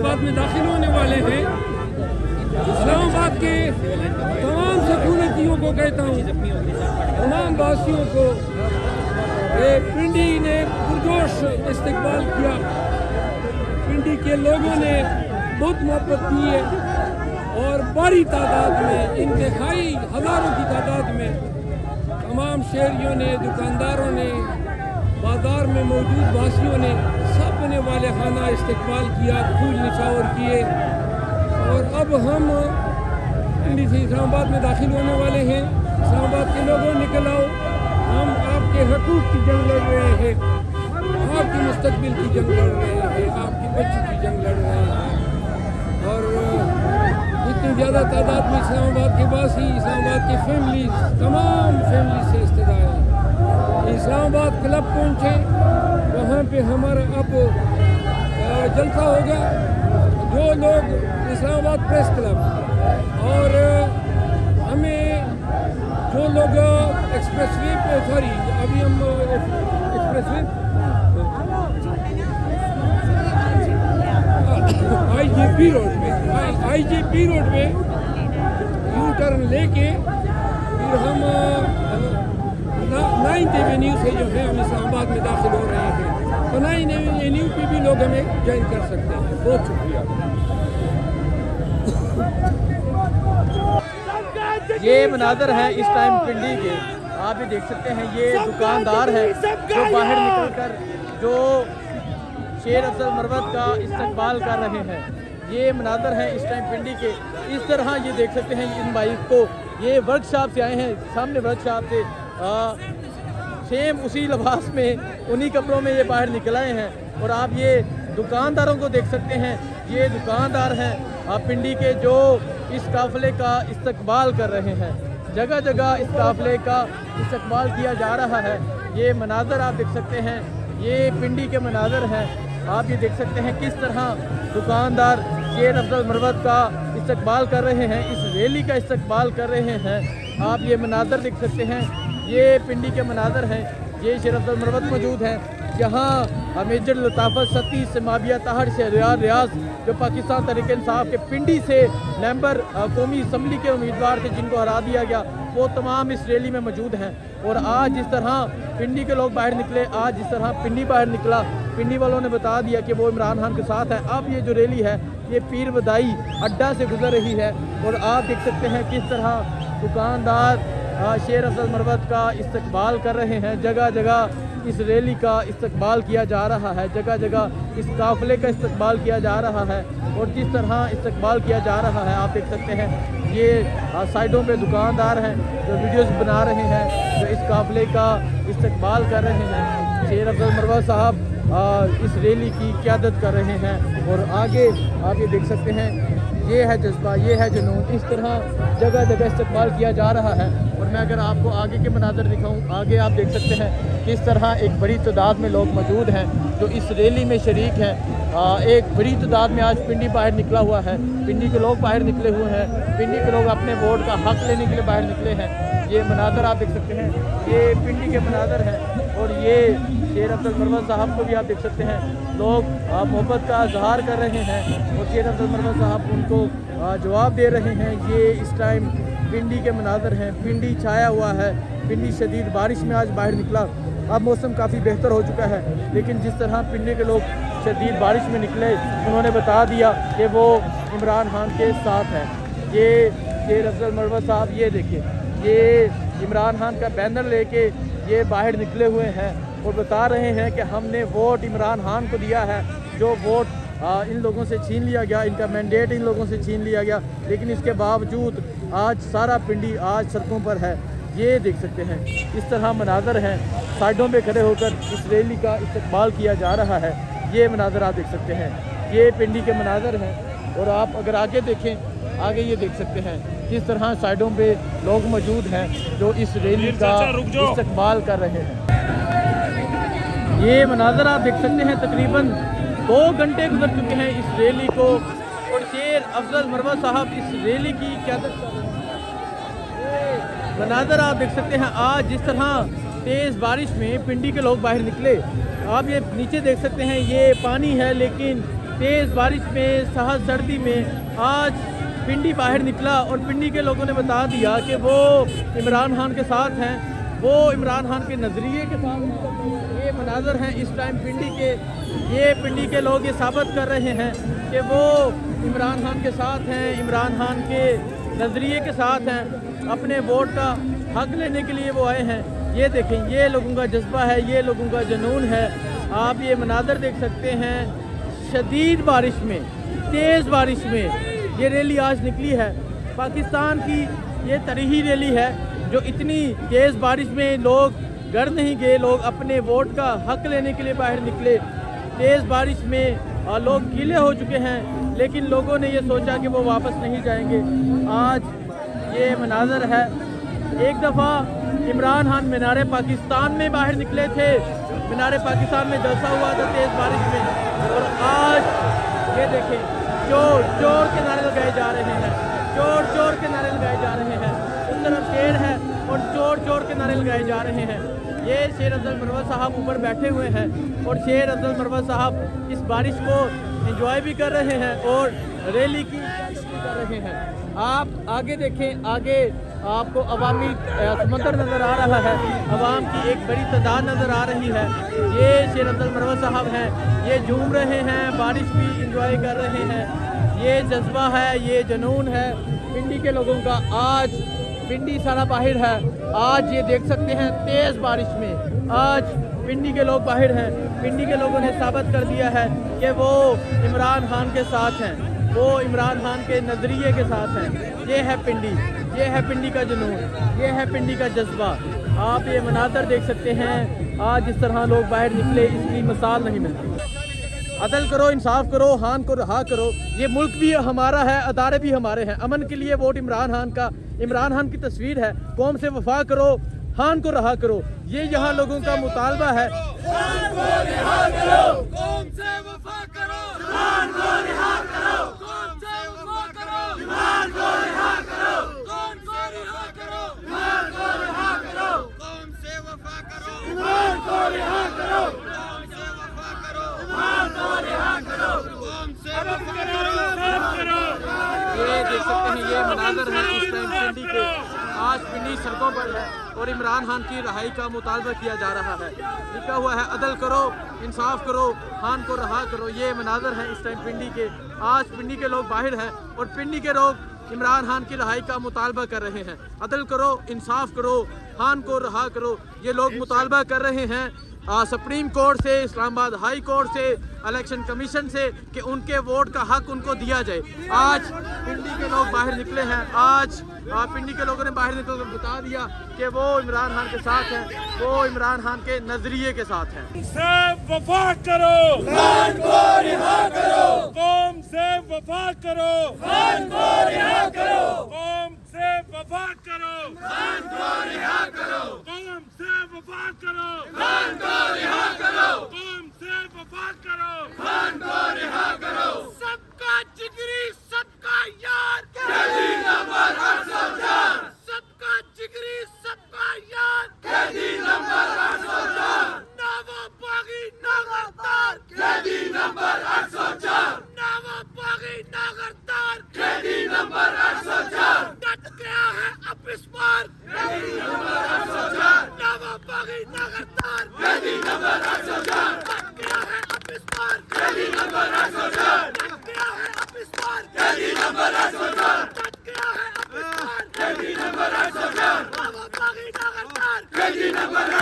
इस्लामाबाद में दाखिल होने वाले हैं। इस्लामाबाद के तमाम सकूनतियों को कहता हूँ, तमाम वासियों को, पिंडी ने पुरजोश इस्तकबाल किया। पिंडी के लोगों ने बहुत मोहब्बत की है और बड़ी तादाद में, इंतहाई हज़ारों की तादाद में तमाम शहरियों ने, दुकानदारों ने, बाज़ार में मौजूद वासियों ने सब ने वाले खाना इस्तकबाल किया, फूल निछावर किए। और अब हम पिंडी से इस्लामाबाद में दाखिल होने वाले हैं। इस्लामाबाद के लोगों निकल आओ, हम आपके हकूक़ की जंग लड़ रहे हैं, आपके मुस्तकबिल की जंग लड़ रहे हैं, आपकी बच्चों की जंग लड़ रहे हैं। और इतनी ज़्यादा तादाद में इस्लामाबाद के वासी, इस्लामाबाद की फैमिली, तमाम फैमिली से इस्तेदार हैं। इस्लामाबाद क्लब पहुँचे, वहाँ पे हमारा अब जलसा होगा। जो लोग इस्लामाबाद प्रेस क्लब और हमें जो लोग एक्सप्रेसवे पे, सॉरी अभी हम एक्सप्रेसवे आईजीपी रोड पे यू टर्न लेके फिर हम 9th एवेन्यू से जो है हम इस्लामाबाद में दाखिल हो रहे हैं। तो 9th एवेन्यू पे भी लोग हमें ज्वाइन कर सकते हैं। बहुत शुक्रिया। ये मनाजर है इस टाइम पिंडी के, आप ये देख सकते हैं। ये दुकानदार है जो बाहर निकलकर जो शेर अफजल मरवत का इस्तकबाल कर रहे हैं। ये मनाजर है इस टाइम पिंडी के। इस तरह ये देख सकते हैं इन भाई को, ये वर्कशॉप से आए हैं, सामने वर्कशॉप से सेम उसी लिबास में, उन्हीं कपड़ों में ये बाहर निकल आए हैं। और आप ये दुकानदारों को देख सकते हैं, ये दुकानदार हैं पिंडी के जो इस काफ़िले का इस्तकबाल कर रहे हैं। जगह जगह इस काफ़िले का इस्तकबाल किया जा रहा है। ये मनाजर आप देख सकते हैं, ये पिंडी के मनाजर हैं। आप ये देख सकते हैं किस तरह दुकानदार शेर अफजल मरवत का इस्तकबाल कर रहे हैं, इस रैली का इस्तकबाल कर रहे हैं। आप ये मनाजर देख सकते हैं, ये पिंडी के मनाजर हैं। ये शेर अफजल मरवत मौजूद हैं, जहाँ मेजर लताफ़त सती समाबिया ताहर शहरियार रियाज जो पाकिस्तान तहरीक इंसाफ के पिंडी से मेंबर कौमी असम्बली के उम्मीदवार थे जिनको हरा दिया गया, वो तमाम इस रैली में मौजूद हैं। और आज जिस तरह पिंडी के लोग बाहर निकले, आज जिस तरह पिंडी बाहर निकला, पिंडी वालों ने बता दिया कि वो इमरान खान के साथ है। अब ये जो रैली है ये पीर वदाई अड्डा से गुजर रही है। और आप देख सकते हैं किस तरह दुकानदार शेर अफजल मरवत का इस्तकबाल कर रहे हैं। जगह जगह इस रैली का इस्तकबाल किया जा रहा है, जगह जगह इस काफ़िले का इस्तकबाल किया जा रहा है। और जिस तरह इस्तकबाल किया जा रहा है आप देख सकते हैं, ये साइडों पे दुकानदार हैं जो वीडियोस बना रहे हैं, जो इस काफ़िले का इस्तकबाल कर रहे हैं। शेर अफजल मरवत साहब इस रैली की क़यादत कर रहे हैं। और आगे आप ये देख सकते हैं, ये है जज्बा, ये है जुनून। इस तरह जगह जगह इस्तकबाल किया जा रहा है। और मैं अगर आपको आगे के मनाजर दिखाऊं, आगे आप देख सकते हैं किस तरह एक बड़ी तादाद में लोग मौजूद हैं जो इस रैली में शरीक हैं। एक बड़ी तादाद में आज पिंडी बाहर निकला हुआ है, पिंडी के लोग बाहर निकले हुए हैं, पिंडी के लोग अपने वोट का हक लेने के लिए बाहर निकले हैं। ये मनाजर आप देख सकते हैं, ये पिंडी के मनाजर हैं। और ये शेर अफजल मरवत साहब को भी आप देख सकते हैं, लोग मोहब्बत का इजहार कर रहे हैं और शेर अफजल मरवत साहब उनको जवाब दे रहे हैं। ये इस टाइम पिंडी के मनाजर हैं। पिंडी छाया हुआ है, पिंडी शदीद बारिश में आज बाहर निकला। अब मौसम काफ़ी बेहतर हो चुका है, लेकिन जिस तरह पिंडी के लोग शदीद बारिश में निकले, उन्होंने बता दिया कि वो इमरान खान के साथ हैं। ये शेर अफजल मरवत साहब, ये देखिए, ये इमरान खान का बैनर लेके ये बाहर निकले हुए हैं और बता रहे हैं कि हमने वोट इमरान खान को दिया है। जो वोट इन लोगों से छीन लिया गया, इनका मैंडेट इन लोगों से छीन लिया गया, लेकिन इसके बावजूद आज सारा पिंडी आज सड़कों पर है। ये देख सकते हैं इस तरह मनाजर हैं, साइडों पे खड़े होकर इस रैली का इस्तकबाल किया जा रहा है। ये मनाजर आप देख सकते हैं, ये पिंडी के मनाजर हैं। और आप अगर आगे देखें, आगे ये देख सकते हैं किस तरह साइडों पे लोग मौजूद हैं जो इस रैली का इस्तकबाल कर रहे हैं। ये मनाजर आप देख सकते हैं, तकरीबन 2 घंटे गुजर चुके हैं इस रैली को और शेर अफजल मरवत साहब इस रैली की क़यादत कर रहे हैं। मनाजर आप देख सकते हैं, आज जिस तरह तेज़ बारिश में पिंडी के लोग बाहर निकले, आप ये नीचे देख सकते हैं, ये पानी है, लेकिन तेज़ बारिश में, सहज सर्दी में आज पिंडी बाहर निकला और पिंडी के लोगों ने बता दिया कि वो इमरान खान के साथ हैं, वो इमरान खान के नज़रिए के साथ हैं। ये मनाज़र हैं इस टाइम पिंडी के, ये पिंडी के लोग ये साबित कर रहे हैं कि वो इमरान खान के साथ हैं, इमरान खान के नज़रिए के साथ हैं, अपने वोट का हक लेने के लिए वो आए हैं। ये देखें, ये लोगों का जज्बा है, ये लोगों का जुनून है। आप ये मनाज़र देख सकते हैं, शदीद बारिश में, तेज़ बारिश में ये रैली आज निकली है। पाकिस्तान की ये तरीही रैली है जो इतनी तेज़ बारिश में लोग घर नहीं गए, लोग अपने वोट का हक लेने के लिए बाहर निकले। तेज़ बारिश में लोग गीले हो चुके हैं, लेकिन लोगों ने ये सोचा कि वो वापस नहीं जाएंगे। आज ये मनाज़र है, एक दफ़ा इमरान खान मीनार पाकिस्तान में बाहर निकले थे, मीनार पाकिस्तान में जलसा हुआ था तेज़ बारिश में, और आज ये देखें चोर चोर के नारे लगाए जा रहे हैं, चोर चोर के नारे लगाए जा रहे हैं। उस तरफ शेर है और चोर चोर के नारे लगाए जा रहे हैं। ये शेर अफजल मरवत साहब ऊपर बैठे हुए हैं और शेर अफजल मरवत साहब इस बारिश को एंजॉय भी कर रहे हैं और रैली की भी कर रहे हैं। आप आगे देखें, आगे आपको अवामी समंदर नज़र आ रहा है, अवाम की एक बड़ी तादाद नज़र आ रही है। ये शेर अफजल मरवत साहब हैं, ये झूम रहे हैं, बारिश भी इंजॉय कर रहे हैं। ये जज्बा है, ये जुनून है पिंडी के लोगों का। आज पिंडी सारा बाहर है, आज ये देख सकते हैं तेज़ बारिश में आज पिंडी के लोग बाहर हैं। पिंडी के लोगों ने साबित कर दिया है कि वो इमरान खान के साथ हैं, वो इमरान खान के नज़रिए के साथ हैं। ये है पिंडी, ये है पिंडी का जुनून, ये है पिंडी का जज्बा। आप ये मनाज़र देख सकते हैं, आज इस तरह लोग बाहर निकले, इसकी मिसाल नहीं मिलती। अदल करो, इंसाफ करो, हान को रहा करो। ये मुल्क भी हमारा है, अदारे भी हमारे हैं। अमन के लिए वोट इमरान खान का, इमरान खान की तस्वीर है। कौम से वफा करो, हान को रहा करो, ये यहाँ लोगों का मुतालबा है। हान को रिहा करो, कौम से वफा करो, हान को रिहा करो, कौम से वफा करो, हान को रिहा करो, कौम से रिहा करो, हान को रिहा करो, कौम से वफा करो, हान को रिहा करो, कौम से वफा करो, हान को रिहा करो, कौम से वफा करो। ये देख सकते हैं, ये मनाज़र है इस टाइम पिंडी के। आज पिंडी सड़कों पर है और इमरान खान की रहाई का मुतालबा किया जा रहा है। लिखा हुआ है अदल करो, इंसाफ करो, खान को रहा करो। ये मनाज़र है इस टाइम पिंडी के। आज पिंडी के लोग बाहर हैं और पिंडी के लोग इमरान खान की रहाई का मुतालबा कर रहे हैं। अदल करो, इंसाफ करो, खान को रहा करो, ये लोग मुतालबा कर रहे हैं सुप्रीम कोर्ट से, इस्लामाबाद हाई कोर्ट से, इलेक्शन कमीशन से कि उनके वोट का हक उनको दिया जाए। आज पिंडी के लोग बाहर निकले हैं, आज पिंडी के लोगों ने बाहर निकल कर बता दिया कि वो इमरान खान के साथ हैं, वो इमरान खान के नजरिए के साथ हैं। से वफा करो, हान को रिहा करो, कौम से वफा करो, हान को रिहा करो, कौम से वफा करो, हान को रिहा करो, कौम से वफा करो, हान को रिहा करो, कौम से वफा करो। हान को रिहा करो। सबका जिगरी, सबका यार, कैदी नंबर 804, सबका जिगरी, सबका यार, कैदी नंबर 804, नावा बागी नागरदार, कैदी नंबर 804, नावा बागी नागरदार, कैदी नंबर 804, डट गया है अब इस बार, कैदी नंबर 804, नावा बागी नागरदार, कैदी नंबर 804, डट गया है अब इस बार, कैदी नंबर 804, डट गया है अब इस बार, कैदी नंबर 804, डट गया है अब इस बार, कैदी नंबर 804, नावा बागी नागरदार, कैदी नंबर